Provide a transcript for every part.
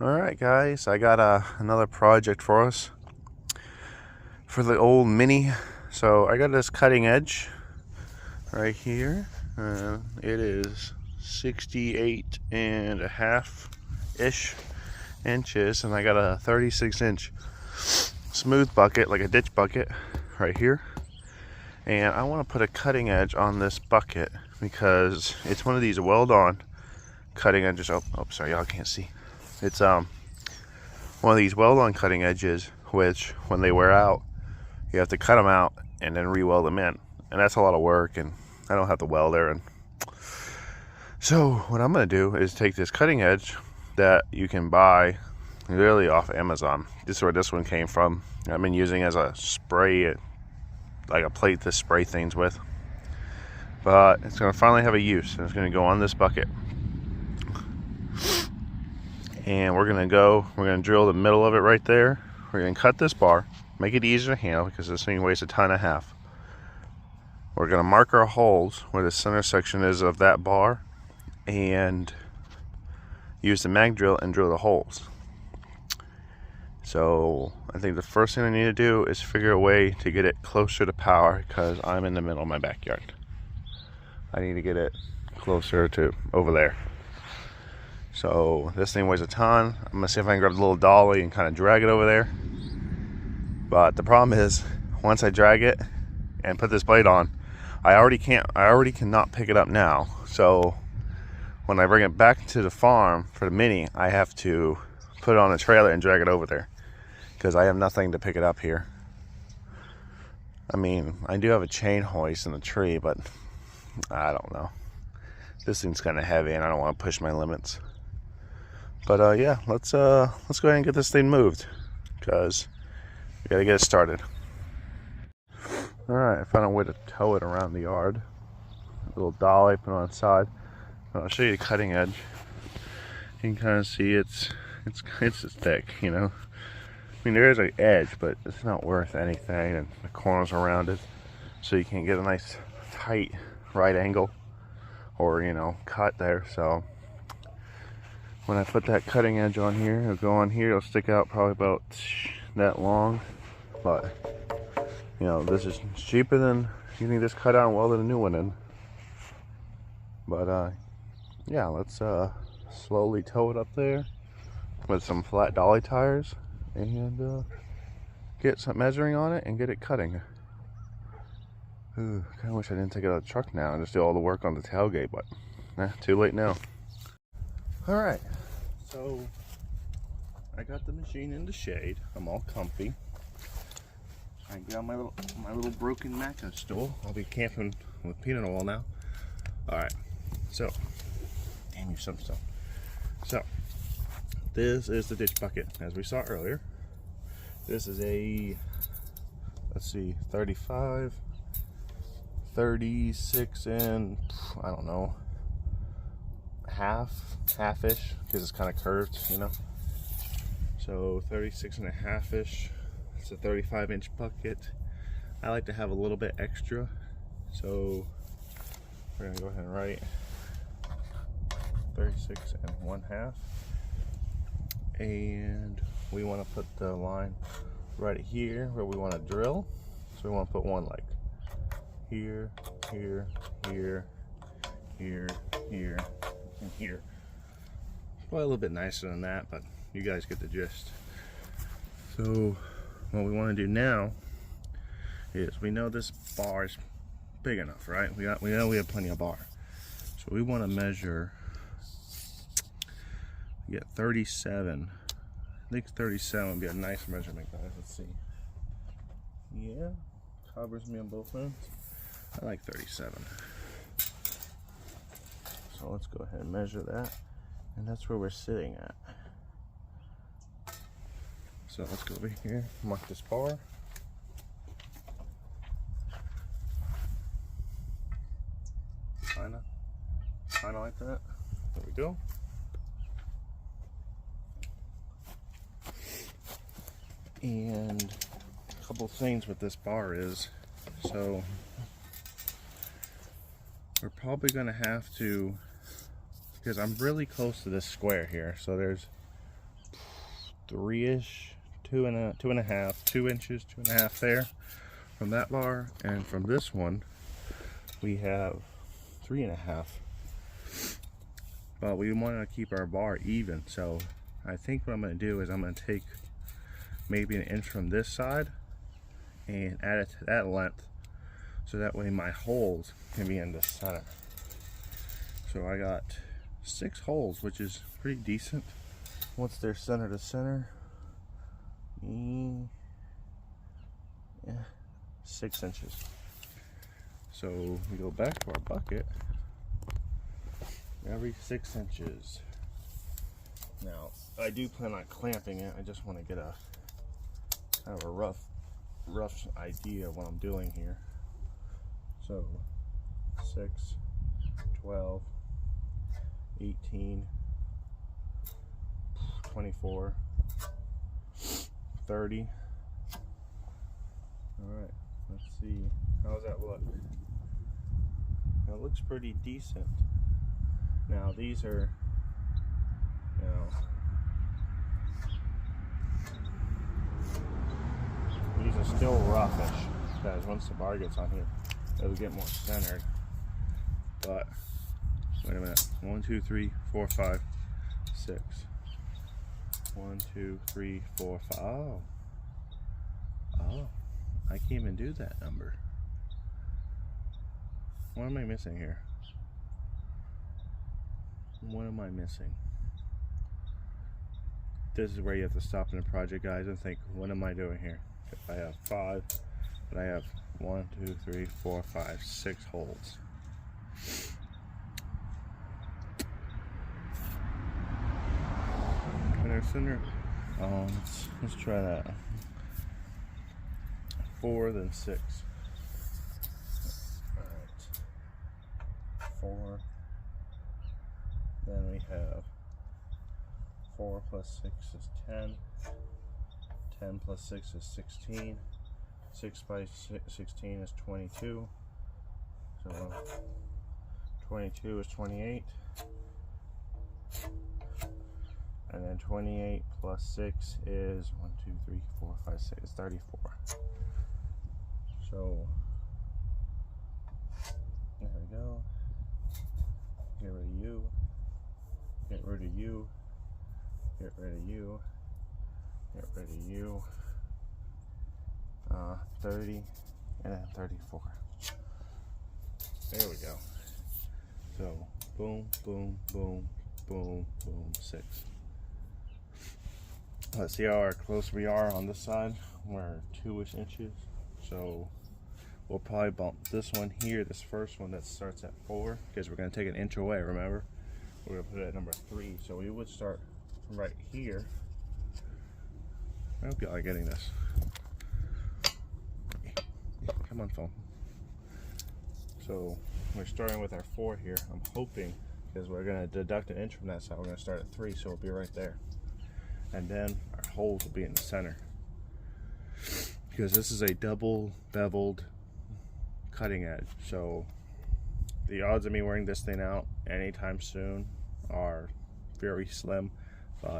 Alright guys, I got another project for us for the old Mini. So I got this cutting edge right here. It is 68 and a half ish inches, and I got a 36-inch smooth bucket, like a ditch bucket right here. And I want to put a cutting edge on this bucket because it's one of these weld-on cutting edges. Oh, sorry, y'all can't see. It's one of these weld-on cutting edges, which when they wear out, you have to cut them out and then re-weld them in, and that's a lot of work, and I don't have the welder. And so what I'm going to do is take this cutting edge that you can buy literally off Amazon. This is where this one came from. I've been using as a spray, like a plate to spray things with, but it's going to finally have a use, and it's going to go on this bucket. And we're going to drill the middle of it right there. We're going to cut this bar, make it easier to handle because this thing weighs 1.5 tons. We're going to mark our holes where the center section is of that bar and use the mag drill and drill the holes. So I think the first thing I need to do is figure a way to get it closer to power because I'm in the middle of my backyard. I need to get it closer to over there. So this thing weighs 1 ton. I'm gonna see if I can grab the little dolly and kind of drag it over there. But the problem is, once I drag it and put this blade on, I already cannot pick it up now. So when I bring it back to the farm for the Mini, I have to put it on a trailer and drag it over there because I have nothing to pick it up here. I mean, I do have a chain hoist in the tree, but I don't know. This thing's kind of heavy and I don't want to push my limits. But yeah, let's go ahead and get this thing moved because we gotta get it started. Alright, I found a way to tow it around the yard. A little dolly, put it on the side. I'll show you the cutting edge. You can kind of see it's thick, you know. I mean, there is an edge, but it's not worth anything, and the corners around it, so you can get a nice tight right angle or, you know, cut there. So when I put that cutting edge on here, it'll go on here, it'll stick out probably about that long. But you know, this is cheaper than getting this cut out and welded a new one in. But yeah, let's slowly tow it up there with some flat dolly tires and get some measuring on it and get it cutting. Ooh, kinda wish I didn't take it out of the truck now and just do all the work on the tailgate, but too late now. Alright, so I got the machine in the shade. I'm all comfy. I get on my little broken Maca stool. I'll be camping with peanut oil now. Alright, so damn you some stuff. So this is the ditch bucket as we saw earlier. This is a, let's see, 35, 36 and I don't know, half-ish because it's kind of curved, you know. So 36 and a half-ish. It's a 35-inch bucket. I like to have a little bit extra, so we're gonna go ahead and write 36 and 1/2, and we want to put the line right here where we want to drill. So we want to put one like here, here, here, here, here, and here. Well, a little bit nicer than that, but you guys get the gist. So what we want to do now is, we know this bar is big enough, right? We know we have plenty of bar. So we want to measure, get 37. I think 37 would be a nice measurement, guys. Let's see. Yeah, covers me on both ends. I like 37. So let's go ahead and measure that. And that's where we're sitting at. So let's go over here, mark this bar. Kinda like that. There we go. And a couple things with this bar is, so we're probably gonna have to, because I'm really close to this square here, so there's 3-ish, 2.5, 2 inches, 2.5 there from that bar, and from this one we have 3.5. But we want to keep our bar even, so I think what I'm going to do is I'm going to take maybe 1 inch from this side and add it to that length, so that way my holes can be in the center. So I got 6 holes, which is pretty decent once they're center to center. Yeah, 6 inches. So we go back to our bucket every 6 inches. Now I do plan on clamping it. I just want to get a kind of a rough idea of what I'm doing here. So 6, 12, 18, 24, 30. Alright, let's see. How's that look? It looks pretty decent. Now these are, these are still roughish, because once the bar gets on here, it'll get more centered. But wait a minute. 1, 2, 3, 4, 5, 6. 1, 2, 3, 4, 5. Oh, I can't even do that number. What am I missing here? What am I missing? This is where you have to stop in the project, guys, and think, what am I doing here? If I have 5, but I have 1, 2, 3, 4, 5, 6 holes. Center. Let's try that. 4, then 6. Alright. 4. Then we have 4 plus 6 is 10. 10 plus 6 is 16. 6 by 16 is 22. So 22 is 28. And then 28 plus 6 is 1, 2, 3, 4, 5, 6 is 34. So there we go. Get rid of you. Get rid of you. Get rid of you. Get rid of you. 30 and then 34. There we go. So boom, boom, boom, boom, boom, 6. Let's see how close we are on this side. We're 2-ish inches. So we'll probably bump this one here, this first one that starts at 4, because we're going to take 1 inch away, remember? We're going to put it at number 3. So we would start right here. I hope y'all are getting this. Come on, phone. So we're starting with our 4 here. I'm hoping, because we're going to deduct 1 inch from that side, we're going to start at 3, so it'll be right there. And then our holes will be in the center, because this is a double beveled cutting edge, so the odds of me wearing this thing out anytime soon are very slim,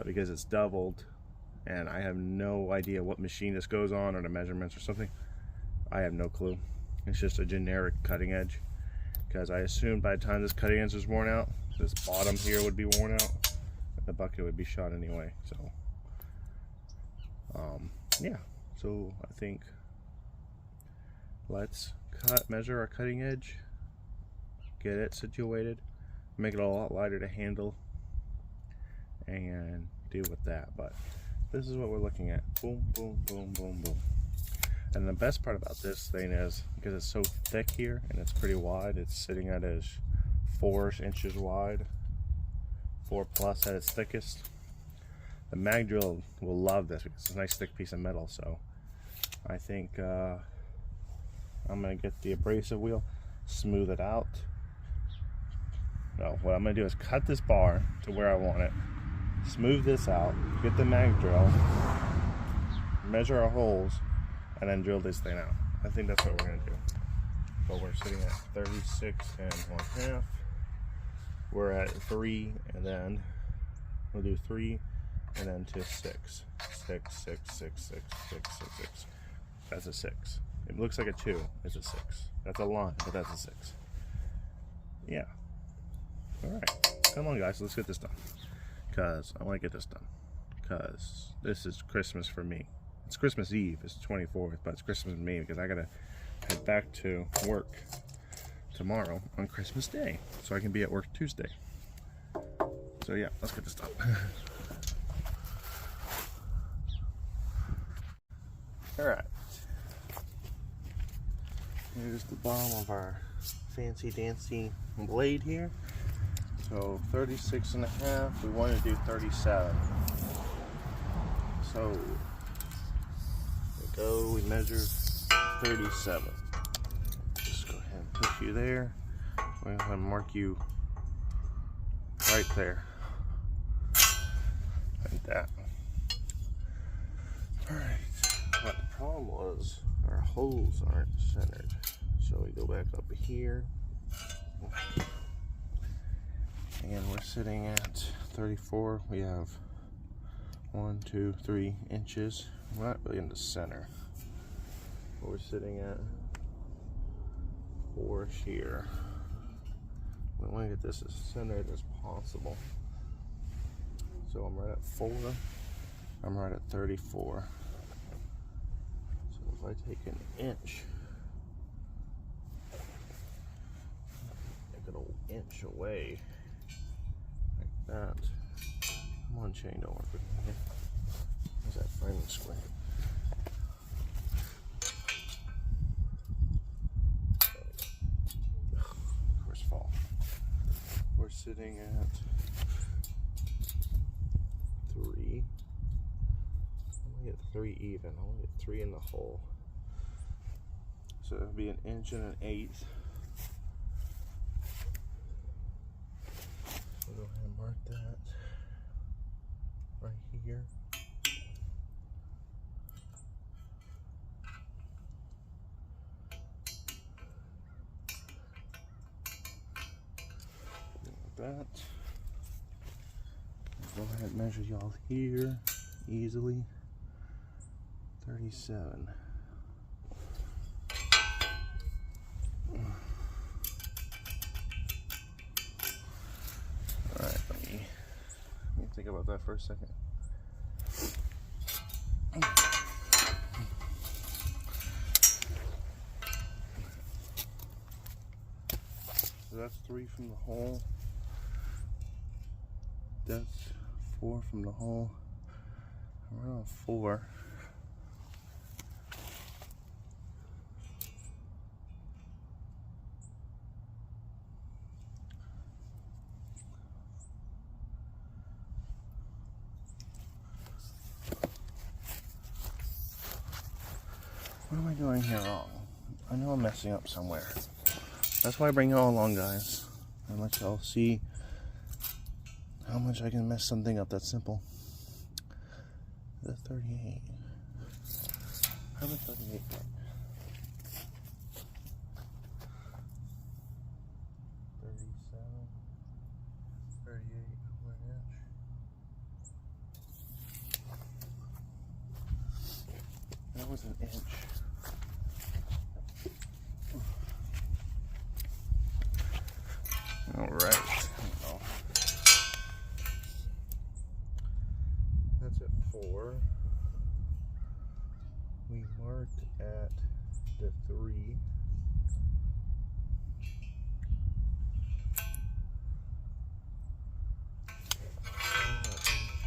because it's doubled and I have no idea what machine this goes on or the measurements or something. I have no clue. It's just a generic cutting edge, because I assumed by the time this cutting edge is worn out, this bottom here would be worn out and the bucket would be shot anyway. So yeah, so I think let's measure our cutting edge, get it situated, make it a lot lighter to handle, and deal with that. But this is what we're looking at. Boom, boom, boom, boom, boom. And the best part about this thing is, because it's so thick here and it's pretty wide, it's sitting at 4 inches wide, 4 plus at its thickest. The mag drill will love this because it's a nice thick piece of metal. So I think I'm gonna get the abrasive wheel, smooth it out. No, what I'm gonna do is cut this bar to where I want it, smooth this out, get the mag drill, measure our holes, and then drill this thing out. I think that's what we're gonna do. But we're sitting at 36 and 1/2. We're at 3, and then we'll do 3 and then to 6. 6, 6, 6, 6, 6, 6, 6. That's a 6. It looks like a 2. It's a 6. That's a line, but that's a 6. Yeah. Alright. Come on, guys. Let's get this done. Because I want to get this done. Because this is Christmas for me. It's Christmas Eve. It's the 24th, but it's Christmas for me because I got to head back to work tomorrow on Christmas Day. So I can be at work Tuesday. So yeah, let's get this done. Alright. Here's the bottom of our fancy dancy blade here. So 36 and a half, we want to do 37. So we measure 37. Just go ahead and push you there. I'm going to mark you right there. Like that. Alright. But the problem was our holes aren't centered. So we go back up here. And we're sitting at 34. We have 1, 2, 3 inches. We're not really in the center. We're sitting at 4 here. We want to get this as centered as possible. So I'm right at 4. I'm right at 34. So if I take an inch, a good old inch away, like that. Come on, chain, don't work with me. Where's that framing square? Of course, fall. We're sitting at 3. I'm gonna get 3 even. I want to get 3 in the hole. So it'll be an inch and an 1/8. So go ahead and mark that right here. That. Go ahead and measure y'all here easily. 37. Alright, let me think about that for a second. So that's 3 from the hole. That's 4 from the hole. We're on 4. What am I doing here wrong? I know I'm messing up somewhere. That's why I bring y'all along, guys. I let y'all see how much I can mess something up. That's simple. The 38. How about 38? 37, 38, 1 inch. That was an inch. All right. Oh. That's at 4. We marked at the 3.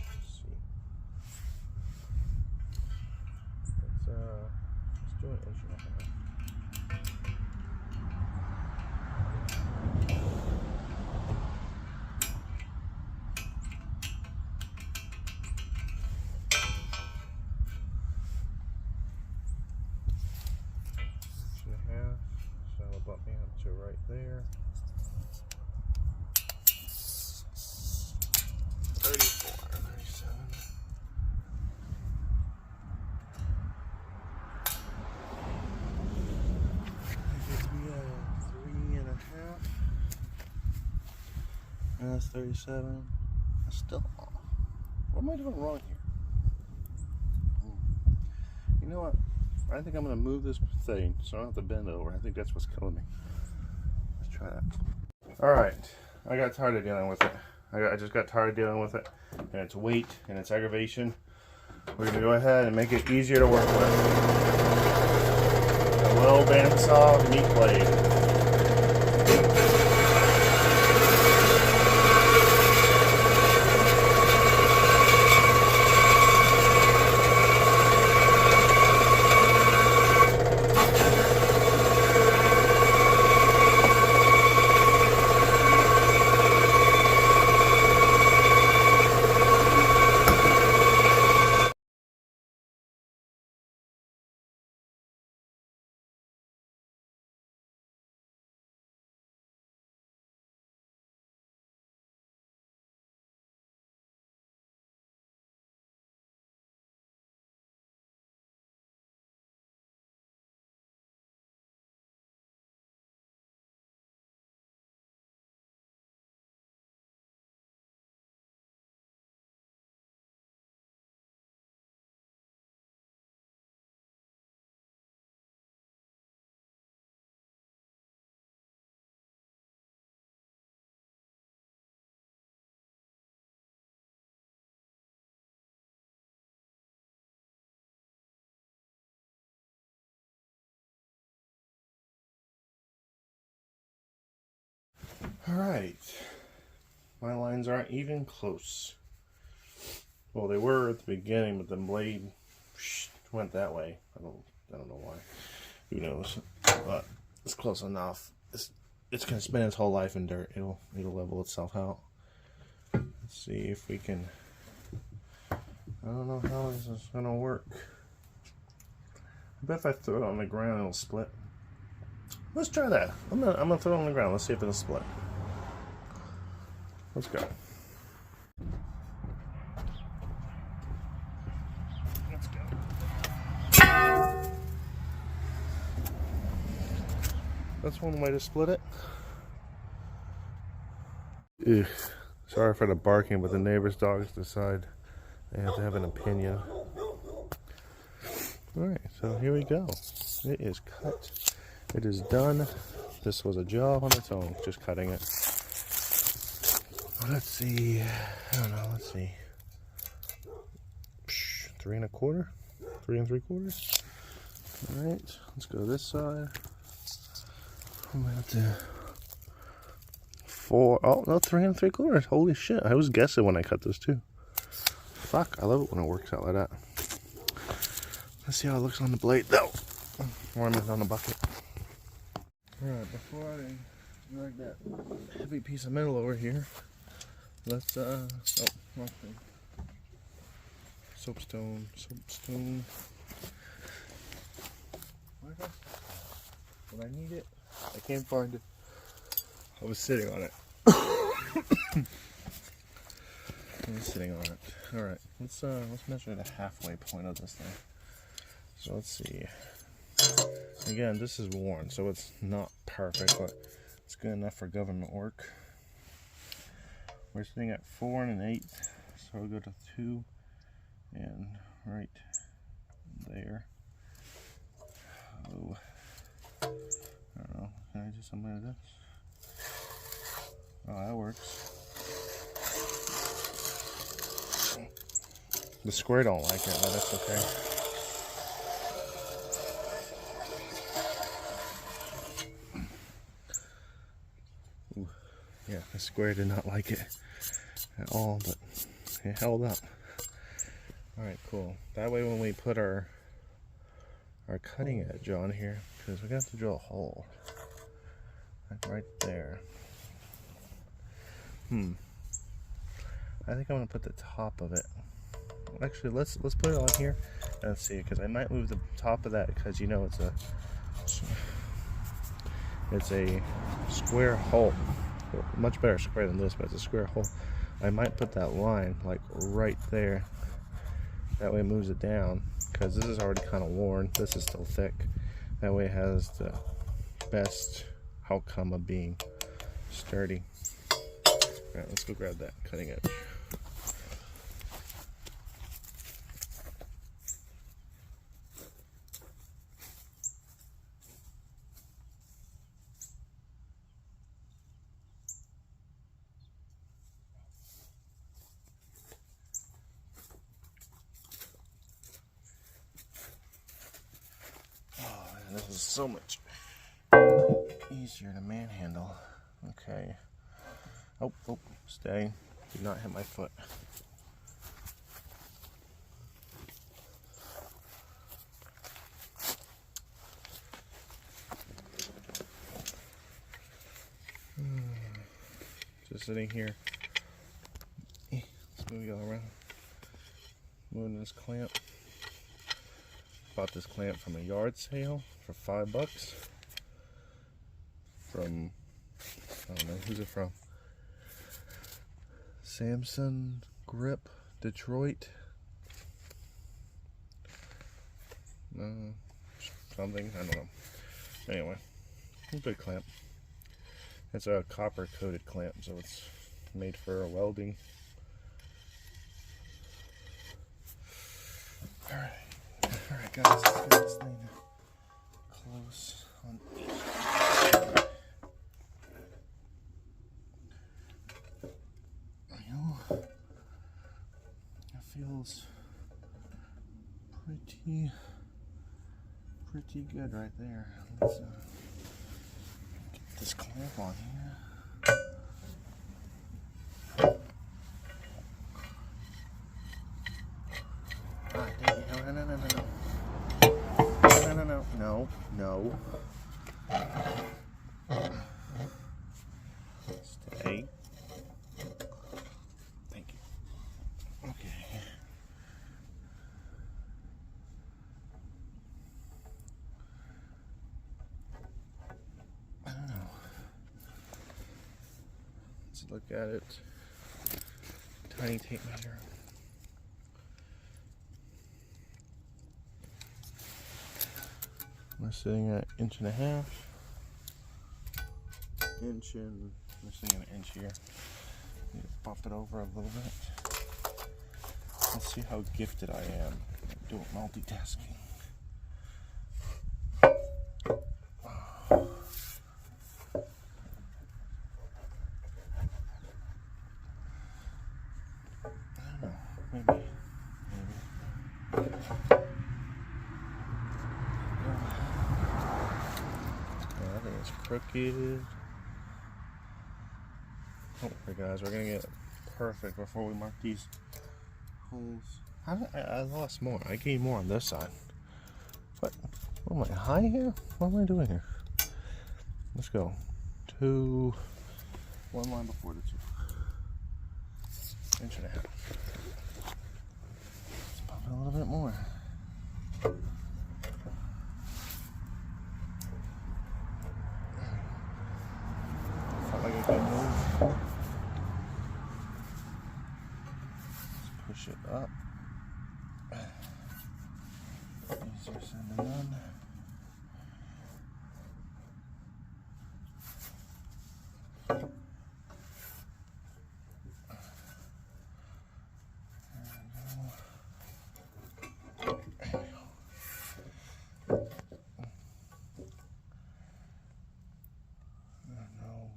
Let's see. Let's do an inch and a half. So it'll bump me up to right there. 34, 37. That gives me a 3 and a half. And that's 37. That's still off. What am I doing wrong here? You know what? I think I'm going to move this thing so I don't have to bend over. I think that's what's killing me. Let's try that. Alright, I got tired of dealing with it. I just got tired of dealing with it. And its weight and its aggravation. We're going to go ahead and make it easier to work with. A little bandsaw meat blade. Alright, my lines aren't even close. Well, they were at the beginning, but the blade went that way. I don't know why. Who knows? But it's close enough. It's gonna spend its whole life in dirt. It'll level itself out. Let's see if we can. I don't know how this is gonna work. I bet if I throw it on the ground, it'll split. Let's try that. I'm gonna throw it on the ground. Let's see if it'll split. Let's go. Let's go. That's one way to split it. Ugh. Sorry for the barking, but the neighbor's dogs decide they have to have an opinion. Alright, so here we go. It is cut. It is done. This was a job on its own, just cutting it. Let's see. I don't know. Let's see. 3 1/4, 3 3/4. All right. Let's go this side. I'm gonna have to 4. Oh no, 3 3/4. Holy shit! I was guessing when I cut this too. Fuck! I love it when it works out like that. Let's see how it looks on the blade though. Or I'm on the bucket. All right. Before I drag that heavy piece of metal over here. Let's oh, wrong thing. Soapstone. When I need it, I can't find it. I was sitting on it. I was sitting on it. All right, let's measure the halfway point of this thing. So let's see. Again, this is worn, so it's not perfect, but it's good enough for government work. We're sitting at 4 1/8, so we'll go to 2 and right there. Oh, I don't know. Can I do something like this? Oh, that works. The square don't like it, but that's okay. Ooh, yeah, the square did not like it at all, but it held up. Alright, cool. That way when we put our cutting edge on here, because we're going to have to drill a hole. Like right there. I think I'm going to put the top of it. Actually, let's put it on here and let's see, because I might move the top of that because you know it's a square hole. Much better square than this, but it's a square hole. I might put that line like right there. That way it moves it down, because this is already kind of worn. This is still thick. That way it has the best outcome of being sturdy. Alright, let's go grab that cutting edge. is so much easier to manhandle. Okay. Oh, stay. Do not hit my foot. Just sitting here. Let's move you all around. Moving this clamp. Bought this clamp from a yard sale for $5. From, I don't know, who's it from? Samson Grip, Detroit. Something, I don't know. Anyway, good clamp. It's a copper coated clamp, so it's made for welding. Alright guys, let's get this thing close on each. It feels pretty good right there. Let's get this clamp on here. Ah, dang it. No. Stay. Thank you. Okay. I don't know. Let's look at it. Tiny tape measure. We're sitting at 1.5 inches. We're sitting at 1 inch here. Need to bump it over a little bit. Let's see how gifted I am at doing multitasking. I don't know. Maybe. It's crooked. Don't worry guys, we're gonna get it perfect before we mark these holes. I lost more. I gained more on this side. What am I, high here? What am I doing here? Let's go. One line before the 2. 1.5 inches. Let's pump it a little bit more. Like a good move. Let's push it up. Easier said than done.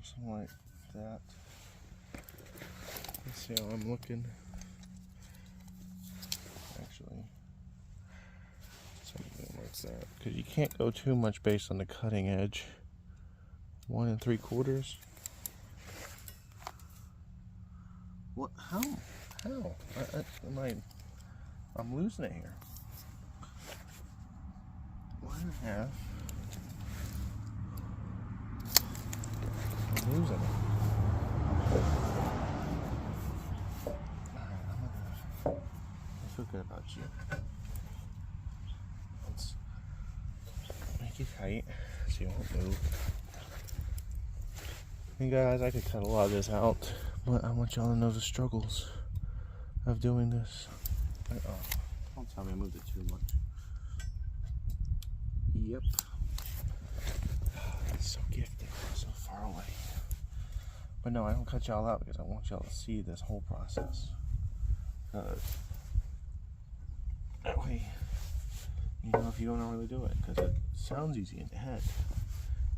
Something like that. Let's see how I'm looking. Actually, something like that. Because you can't go too much based on the cutting edge. 1 3/4. What? How? I'm losing it here. 1.5. Losing it. Alright, I feel good about you. Let's make it tight so you won't move. And guys, I could cut a lot of this out, but I want y'all to know the struggles of doing this. Don't tell me I moved it too much. Yep. It's so gifted, so far away. But no, I don't cut y'all out because I want y'all to see this whole process. That way, you know if you don't really do it, because it sounds easy in the head.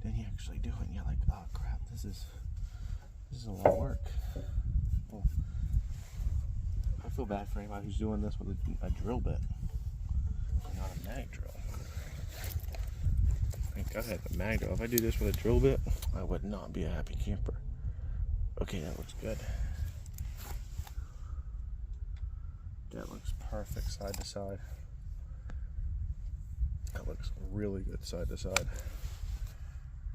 Then you actually do it and you're like, oh crap, this is a lot of work. Well, I feel bad for anybody who's doing this with a drill bit, not a mag drill. Thank God I had the mag drill. If I do this with a drill bit, I would not be a happy camper. Okay, that looks good. That looks perfect side to side. That looks really good side to side.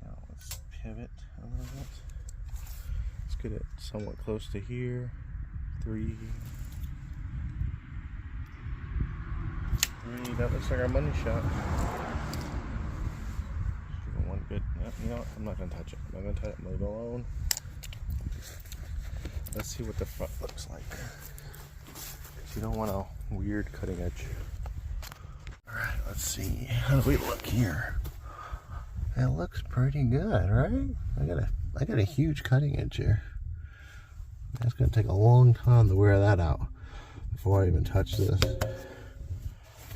Now let's pivot a little bit. Let's get it somewhat close to here. 3. That looks like our money shot. Give it one good. You know what? I'm not gonna touch it. I'm not gonna touch it. Leave it alone. Let's see what the front looks like. You don't want a weird cutting edge. Alright, let's see. How do we look here? It looks pretty good, right? I got a huge cutting edge here. That's gonna take a long time to wear that out before I even touch this.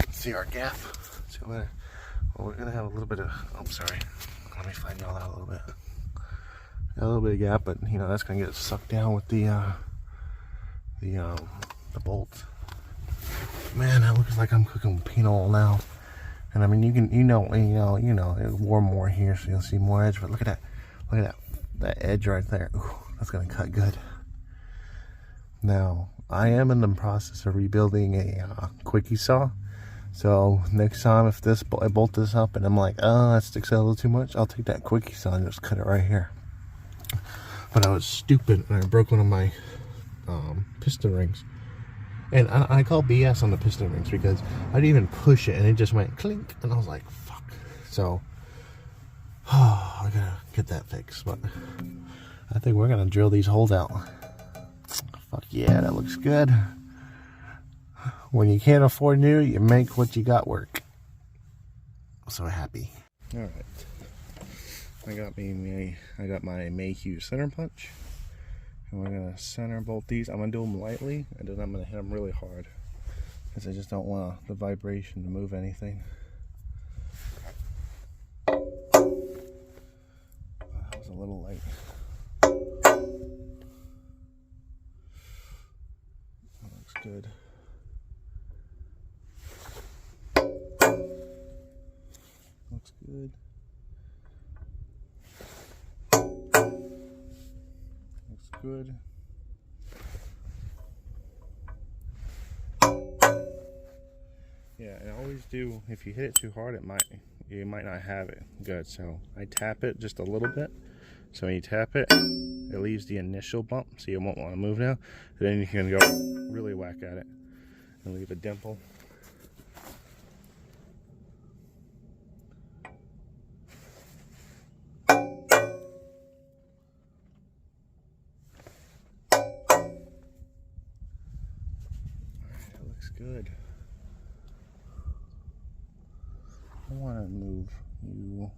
Let's see our gap. Let's see well, we're gonna have a little bit of I'm sorry. Let me find y'all out a little bit. Got a little bit of gap, but you know that's gonna get sucked down with the bolt. Man, that looks like I'm cooking pinole now. And I mean, you know, it'll warm more here, so you'll see more edge. But look at that edge right there. Ooh, that's gonna cut good. Now, I am in the process of rebuilding a quickie saw. So next time, if I bolt this up and I'm like, oh, that sticks out a little too much, I'll take that quickie saw and just cut it right here. But I was stupid and I broke one of my piston rings. And I call BS on the piston rings because I didn't even push it and it just went clink. And I was like, fuck. So, I gotta get that fixed. But I think we're gonna drill these holes out. Fuck yeah, that looks good. When you can't afford new, you make what you got work. I'm so happy. Alright. I got my Mayhew center punch. And we're gonna center bolt these. I'm gonna do them lightly, and then I'm gonna hit them really hard, because I just don't want the vibration to move anything. Oh, that was a little light. That looks good. Looks good. Good. Yeah, I always do. If you hit it too hard, you might not have it good. So I tap it just a little bit. So when you tap it, it leaves the initial bump, so you won't want to move now. Then you can go really whack at it and leave a dimple. Good. I want to move you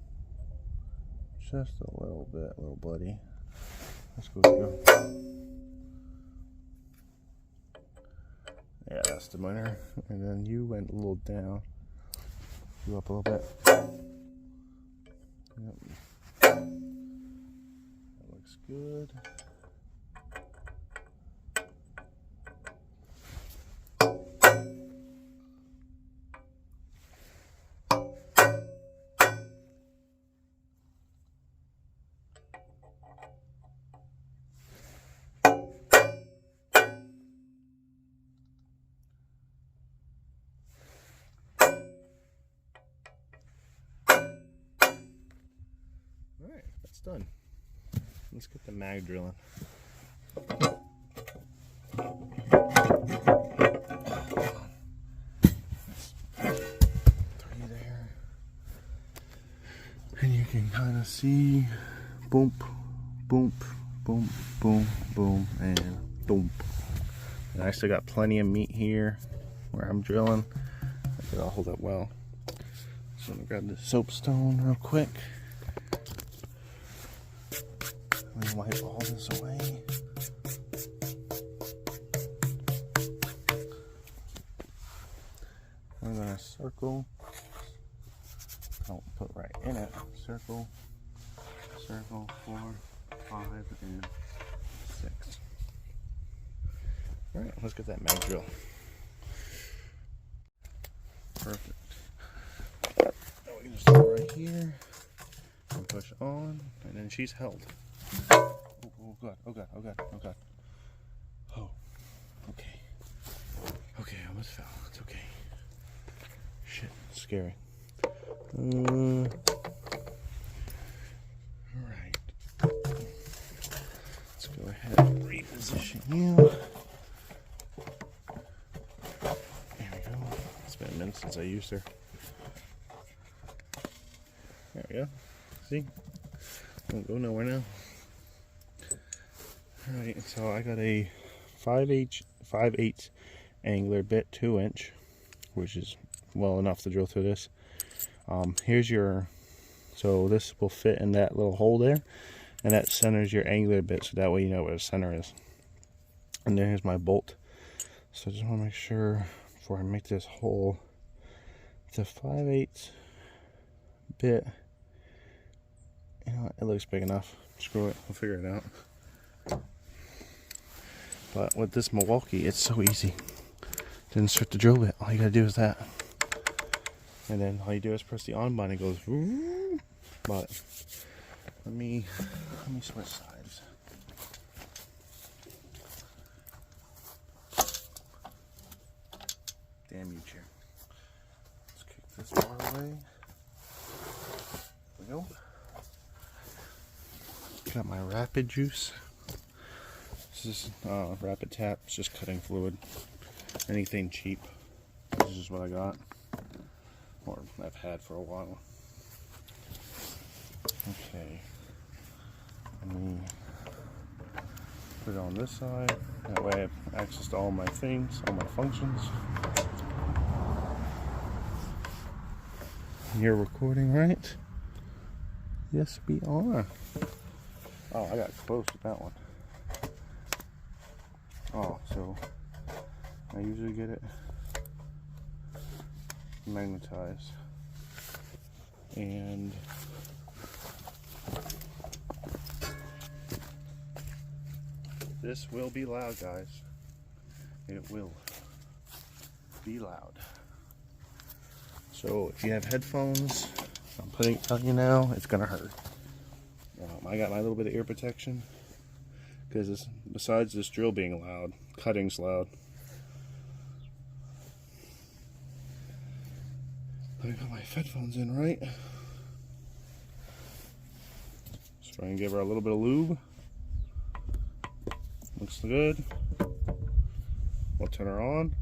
just a little bit, little buddy. Let's go. Yeah, that's the winner. And then you went a little down. You up a little bit. Yep. That looks good. Alright, that's done. Let's get the mag drilling. Three there. And you can kind of see boom, boom, boom, boom, boom, and boom. And I still got plenty of meat here where I'm drilling. I think I'll hold it well. So I'm gonna grab the soapstone real quick. Let me wipe all this away. I'm gonna circle. Don't put right in it. Circle, circle, 4, 5, and 6. All right, let's get that mag drill. Perfect. We can just go right here. on, and then she's held. Oh, oh god, oh god, oh god, oh god. Oh, okay. Okay, I almost fell. It's okay. Shit, it's scary. Alright. Let's go ahead and reposition you. There we go. It's been a minute since I used her. There we go. See? Won't go nowhere now. Alright, so I got a 5/8 angler bit, 2-inch, which is well enough to drill through this. Here's your, so this will fit in that little hole there, and that centers your angler bit, so that way you know where the center is. And there's my bolt. So I just want to make sure before I make this hole, it's a 5/8 bit. You know, it looks big enough. Screw it, we'll figure it out. But with this Milwaukee, it's so easy to insert the drill bit. All you gotta do is that, and then all you do is press the on button. It goes. But let me switch sides. Damn you, chair. Let's kick this bar away. There we go. Got my rapid juice. This is rapid tap. It's just cutting fluid. Anything cheap. This is just what I got, or I've had for a while. Okay. Let me put it on this side. That way I have access to all my things, all my functions. You're recording, right? Yes, we are. Oh, I got close with that one. Oh, so I usually get it magnetized, and this will be loud, guys. It will be loud. So if you have headphones, I'm telling you now, it's gonna hurt. I got my little bit of ear protection because besides this drill being loud, cutting's loud. I got my headphones in right. Just try and give her a little bit of lube. Looks good. We'll turn her on.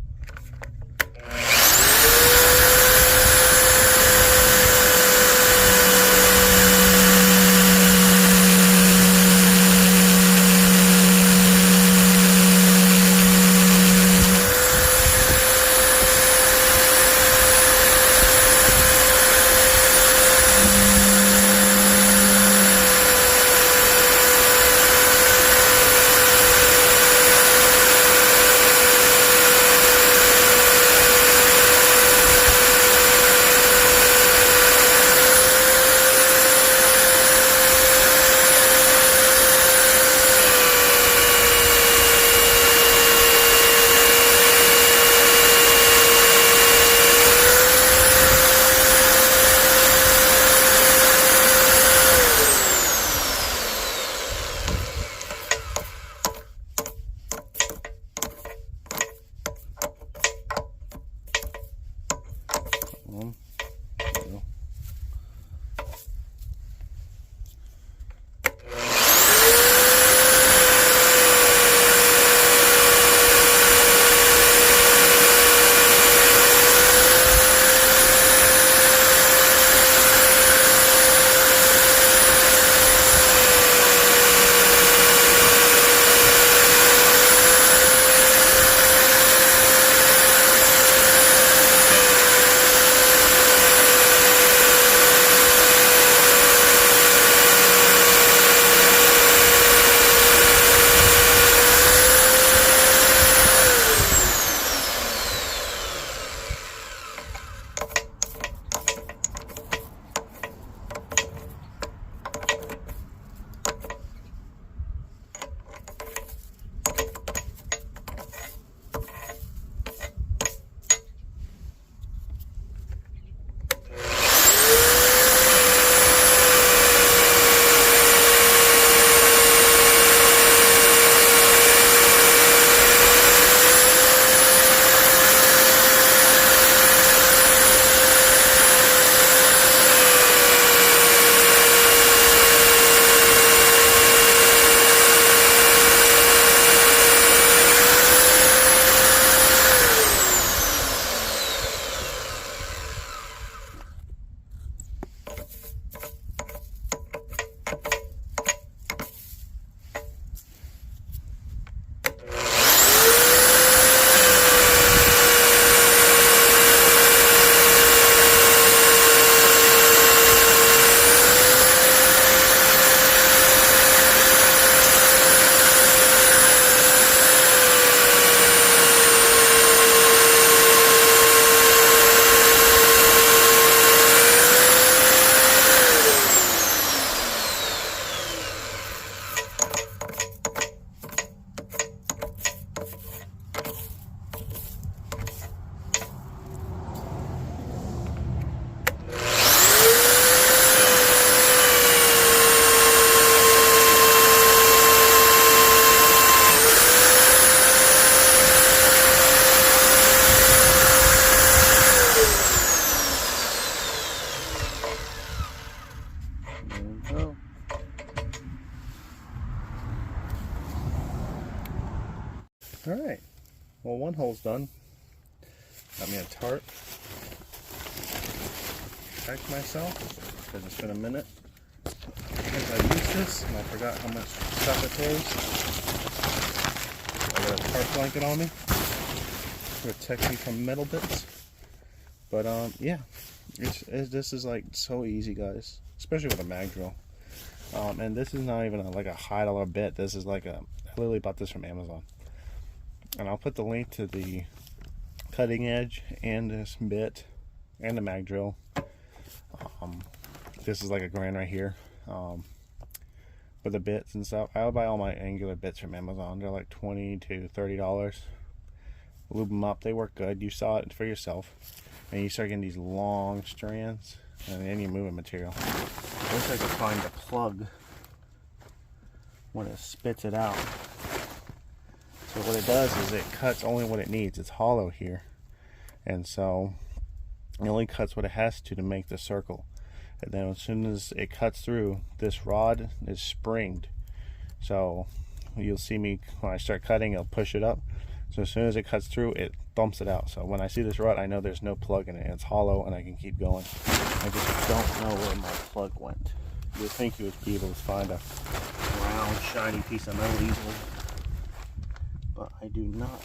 Well, one hole's done. Got me a tarp. Protect myself because it's been a minute since I used this and I forgot how much stuff it throws. I got a tarp blanket on me to protect me from metal bits. But yeah, this is like so easy, guys, especially with a mag drill. And this is not even like a $1 bit. This is like I literally bought this from Amazon. And I'll put the link to the cutting edge and this bit and the mag drill. This is like $1,000 right here. For the bits and stuff. I would buy all my angular bits from Amazon. They're like $20 to $30. Lube them up. They work good. You saw it for yourself. And you start getting these long strands. And then you're moving material. I wish I could find the plug when it spits it out. So what it does is it cuts only what it needs. It's hollow here. And so it only cuts what it has to make the circle. And then as soon as it cuts through, this rod is springed. So you'll see me, when I start cutting, it'll push it up. So as soon as it cuts through, it thumps it out. So when I see this rod, I know there's no plug in it. It's hollow and I can keep going. I just don't know where my plug went. You'd think you would be able to find a round, shiny piece of metal easily, but I do not.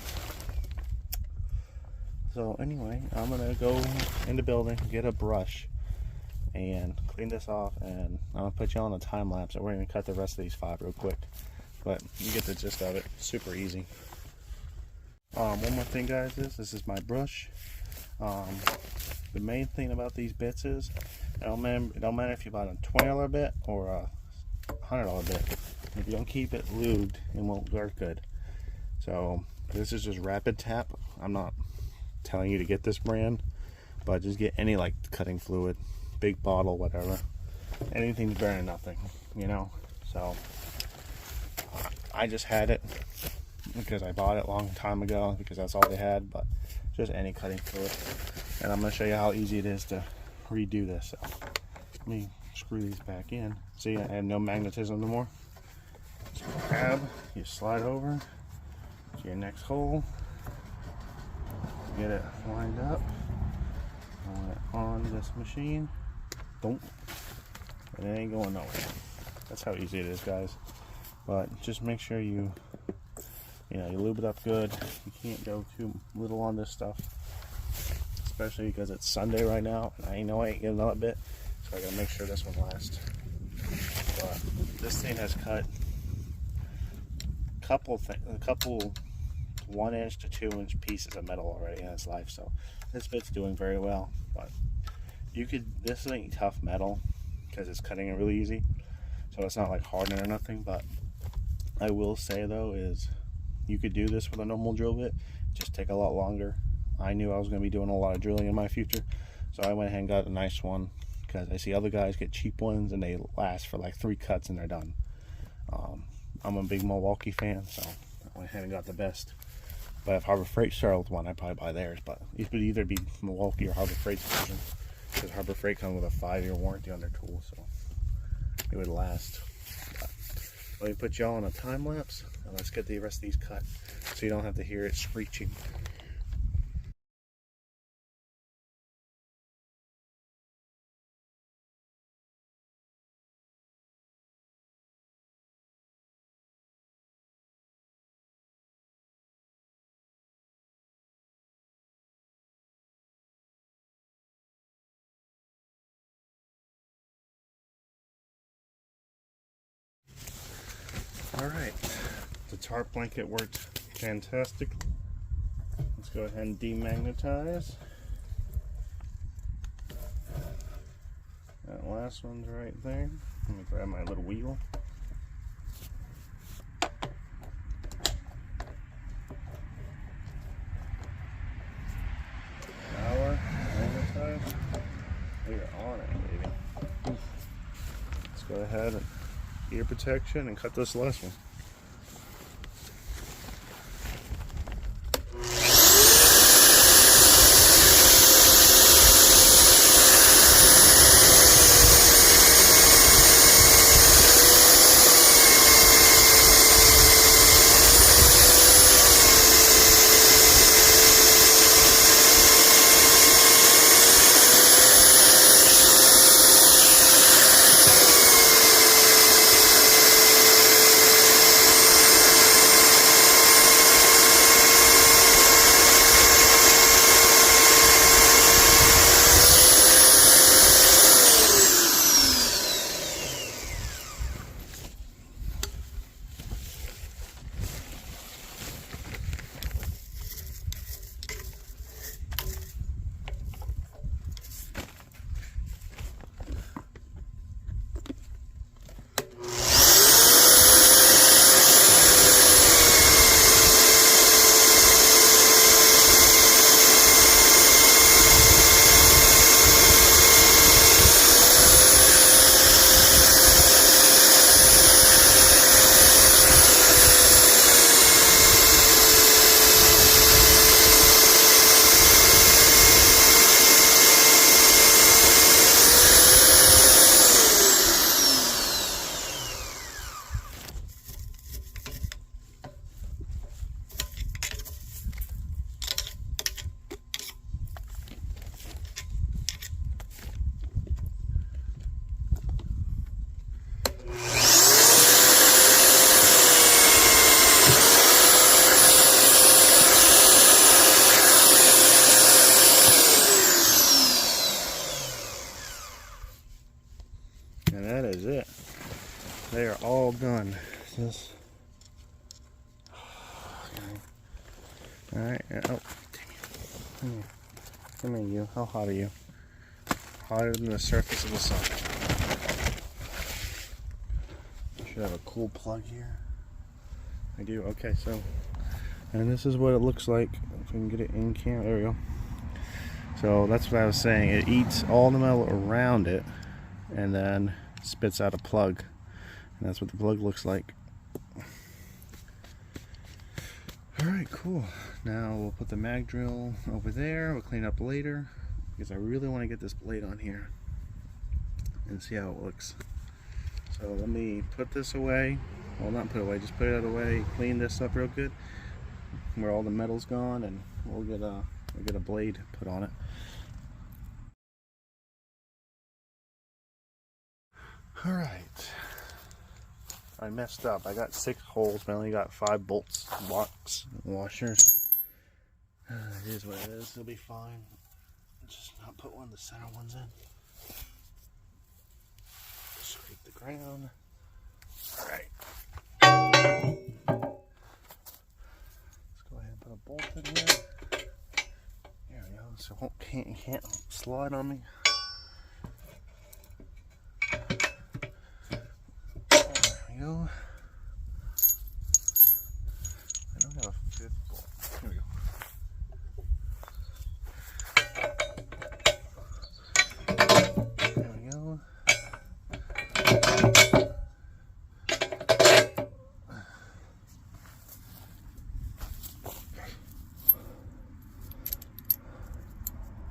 So anyway, I'm gonna go in the building, get a brush, and clean this off, and I'm gonna put you on a time lapse, and we're gonna cut the rest of these 5 real quick. But you get the gist of it. Super easy. One more thing, guys, this is my brush. The main thing about these bits is it don't matter if you buy a $20 bit or a $100 bit. If you don't keep it lubed, it won't work good. So this is just rapid tap. I'm not telling you to get this brand, but just get any like cutting fluid, big bottle, whatever. Anything's better than nothing, you know. So I just had it because I bought it a long time ago because that's all they had, but just any cutting fluid. And I'm going to show you how easy it is to redo this. So let me screw these back in. See, I have no magnetism no more. So grab, you slide over to your next hole, get it lined up on this machine. Don't, and it ain't going nowhere. That's how easy it is, guys. But just make sure you lube it up good. You can't go too little on this stuff, especially because it's Sunday right now, and I know I ain't getting another bit, so I gotta make sure this one lasts. But this thing has cut a couple 1-inch to 2-inch pieces of metal already in its life, so this bit's doing very well. But this ain't tough metal because it's cutting it really easy, so it's not like hardening or nothing. But I will say though is you could do this with a normal drill bit, just take a lot longer. I knew I was going to be doing a lot of drilling in my future, so I went ahead and got a nice one because I see other guys get cheap ones and they last for like 3 cuts and they're done. I'm a big Milwaukee fan, so I went ahead and got the best. But if Harbor Freight started with one, I'd probably buy theirs. But it would either be Milwaukee or Harbor Freight's version, because Harbor Freight comes with a 5-year warranty on their tools, so it would last. But let me put y'all on a time lapse and let's get the rest of these cut so you don't have to hear it screeching. Alright, the tarp blanket worked fantastic. Let's go ahead and demagnetize. That last one's right there. Let me grab my little wheel. Power, magnetize. We are on it, baby. Let's go ahead and ear protection and cut this last one. that is it. They are all done. Just... Alright, oh, come here. Come here, you. How hot are you? Hotter than the surface of the sun. Should have a cool plug here. I do. Okay, so, and this is what it looks like. If we can get it in camera. There we go. So that's what I was saying. It eats all the metal around it and then spits out a plug. And that's what the plug looks like. Alright, cool. Now we'll put the mag drill over there. We'll clean it up later because I really want to get this blade on here and see how it looks. So let me put this away. Well, not put it away, just put it away, clean this up real good where all the metal's gone, and we'll get a blade put on it. Alright. I messed up. I got 6 holes, but I only got 5 bolts, locks, and washers. It is what it is. It'll be fine. Just not put one of the center ones in. Scrape the ground. Alright. Let's go ahead and put a bolt in here. There we go. So it can't slide on me. Go. I don't have a 5th bolt. Here we go. There we go.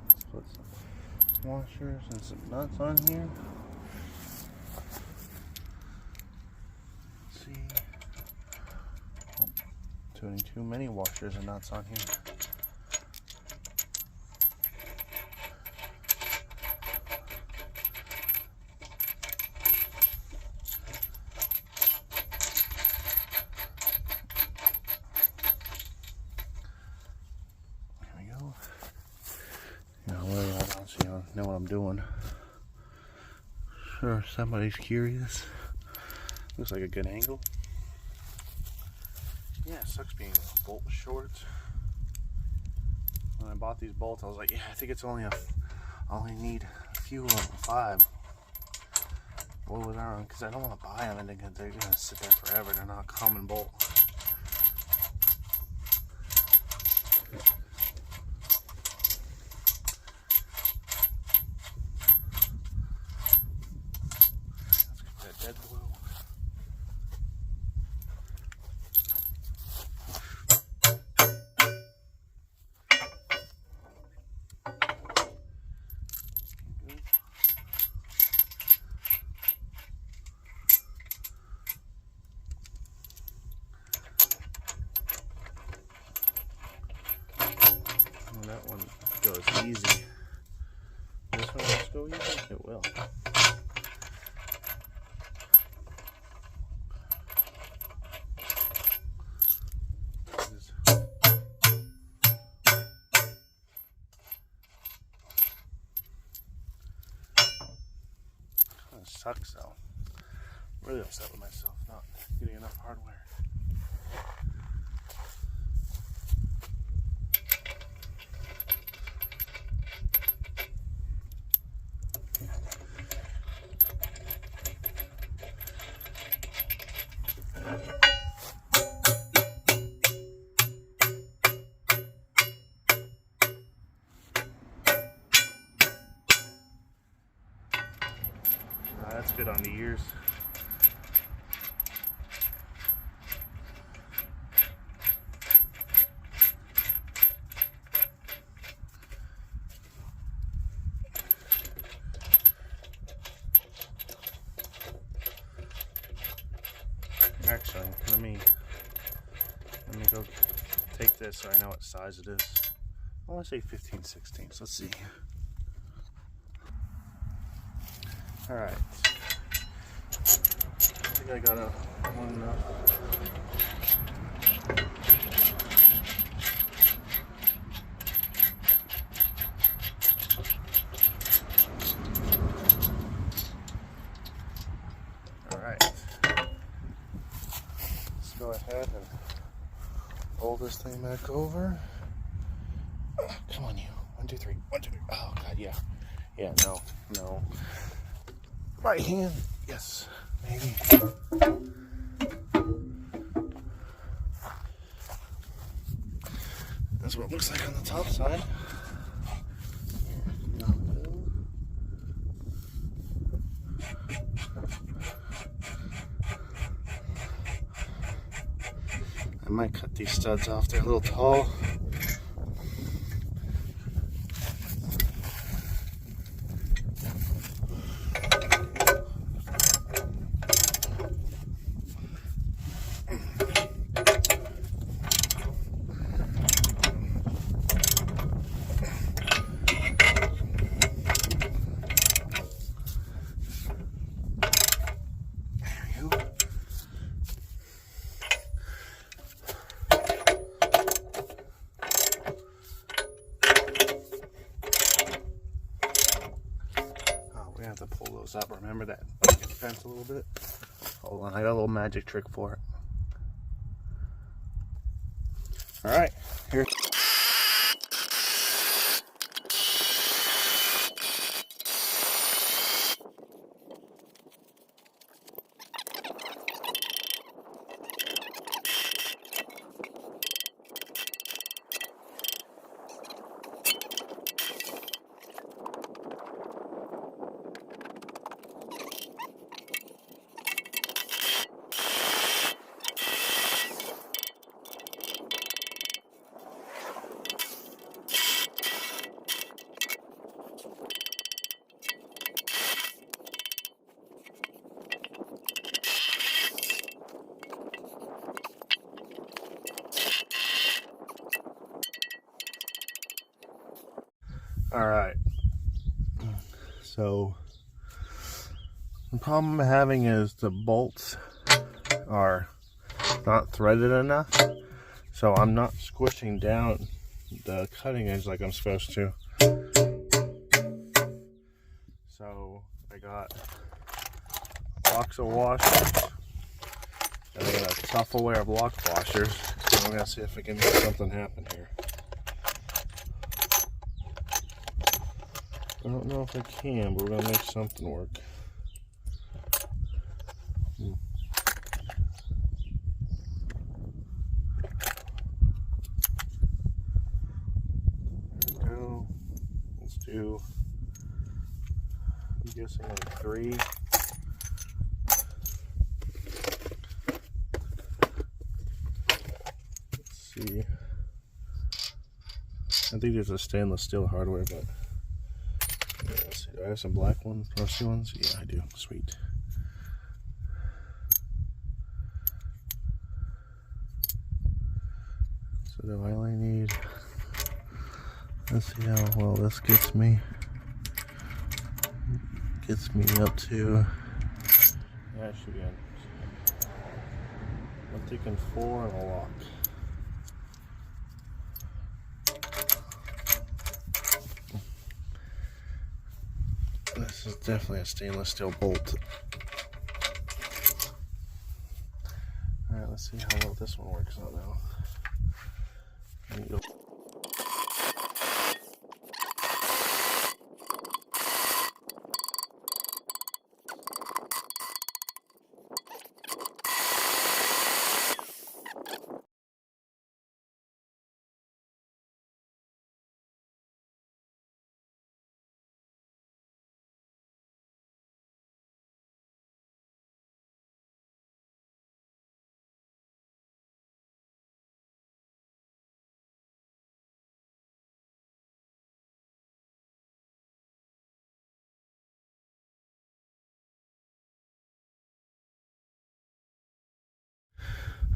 Let's put some washers and some nuts on here. Too many washers and nuts on here. There we go. Now, so you know what I'm doing. Sure, somebody's curious. Looks like a good angle. Yeah, it sucks being bolt short. When I bought these bolts, I was like, yeah, I think it's only I only need a few of them, 5. What was I? Because I don't want to buy them and they're gonna sit there forever. They're not a common bolt. Let's get that dead glue. That one goes easy. This one just go easy? It will. Kind of sucks though. I'm really upset with myself not getting enough hardware. That's good on the ears. Actually, let me go take this so I know what size it is. I want to say 15/16. Let's see. All right. I think I got a one. this thing back over. Come on, you. 1, 2, 3. 1, 2, 3. Oh, God, yeah. Yeah, no. Right hand. Yes, maybe. That's what it looks like on the top side. I might cut these studs off. They're a little tall. We have to pull those up. Remember that bucket fence a little bit? Hold on, I got a little magic trick for it. Alright, here. Alright, so the problem I'm having is the bolts are not threaded enough, so I'm not squishing down the cutting edge like I'm supposed to. So I got a box of washers, and I got a Tupperware of block washers, so I'm going to see if I can make something happen here. I don't know if I can, but we're going to make something work. There we go. Let's do, I'm guessing like 3. Let's see. I think there's a stainless steel hardware, but let's see. Do I have some black ones, rusty ones? Yeah, I do. Sweet. So do I only need, let's see how well this gets me. Gets me up to, yeah, it should be in. I'm thinking 4 and a lock. This is definitely a stainless steel bolt. Alright, let's see how well this one works out now.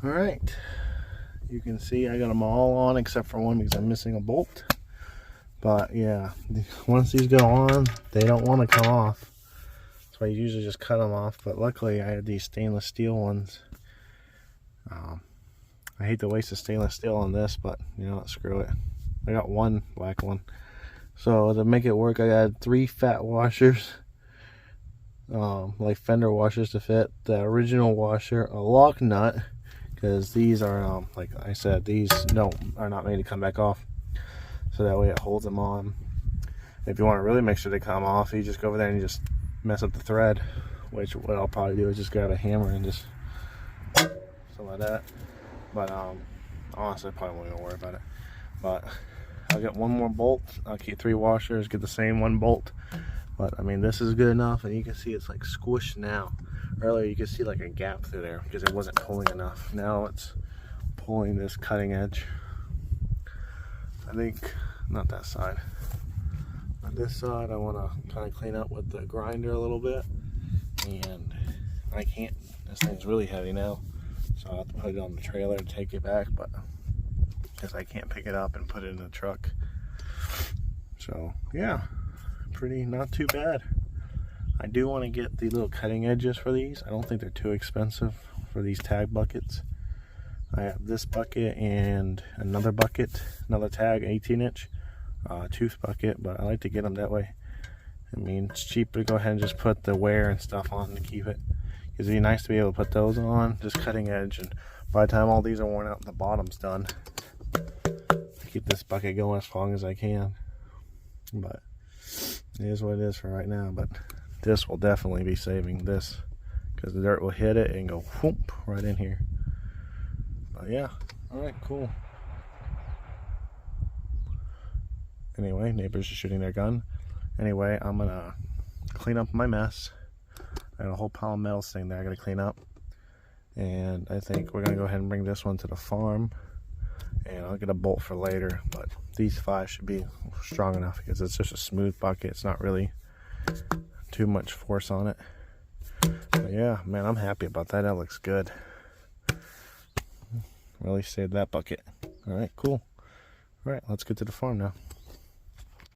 Alright, you can see I got them all on except for one because I'm missing a bolt. But yeah, once these go on, they don't want to come off. So I usually just cut them off, but luckily I have these stainless steel ones. I hate to waste the stainless steel on this, but you know what, screw it. I got one black one. So to make it work, I got 3 fat washers. Like fender washers to fit the original washer, a lock nut, because these are like I said, these are not made to come back off, so that way it holds them on. If you want to really make sure they come off, you just go over there and you just mess up the thread, which what I'll probably do is just grab a hammer and just something like that. But honestly, I probably won't even worry about it. But I'll get one more bolt. I'll keep 3 washers, get the same 1 bolt. But I mean, this is good enough, and you can see it's like squished now. Earlier you could see like a gap through there because it wasn't pulling enough. Now it's pulling this cutting edge. I think not that side. On this side I want to kind of clean up with the grinder a little bit, and I can't, this thing's really heavy now, so I'll have to put it on the trailer to take it back, but because I can't pick it up and put it in the truck. So yeah, not too bad. I do want to get the little cutting edges for these. I don't think they're too expensive for these tag buckets. I have this bucket and another bucket, another tag 18-inch tooth bucket, but I like to get them that way. I mean, it's cheaper to go ahead and just put the wear and stuff on to keep it. It'd be nice to be able to put those on, just cutting edge, and by the time all these are worn out and the bottom's done, keep this bucket going as long as I can. But it is what it is for right now. But this will definitely be saving this, because the dirt will hit it and go whoop right in here. But yeah, alright, cool. Anyway, neighbors are shooting their gun. Anyway, I'm gonna clean up my mess. I got a whole pile of metal sitting there I gotta clean up, and I think we're gonna go ahead and bring this one to the farm, and I'll get a bolt for later. But these 5 should be strong enough because it's just a smooth bucket. It's not really too much force on it. But yeah, man, I'm happy about that. That looks good. Really saved that bucket. All right, cool. All right, let's get to the farm now.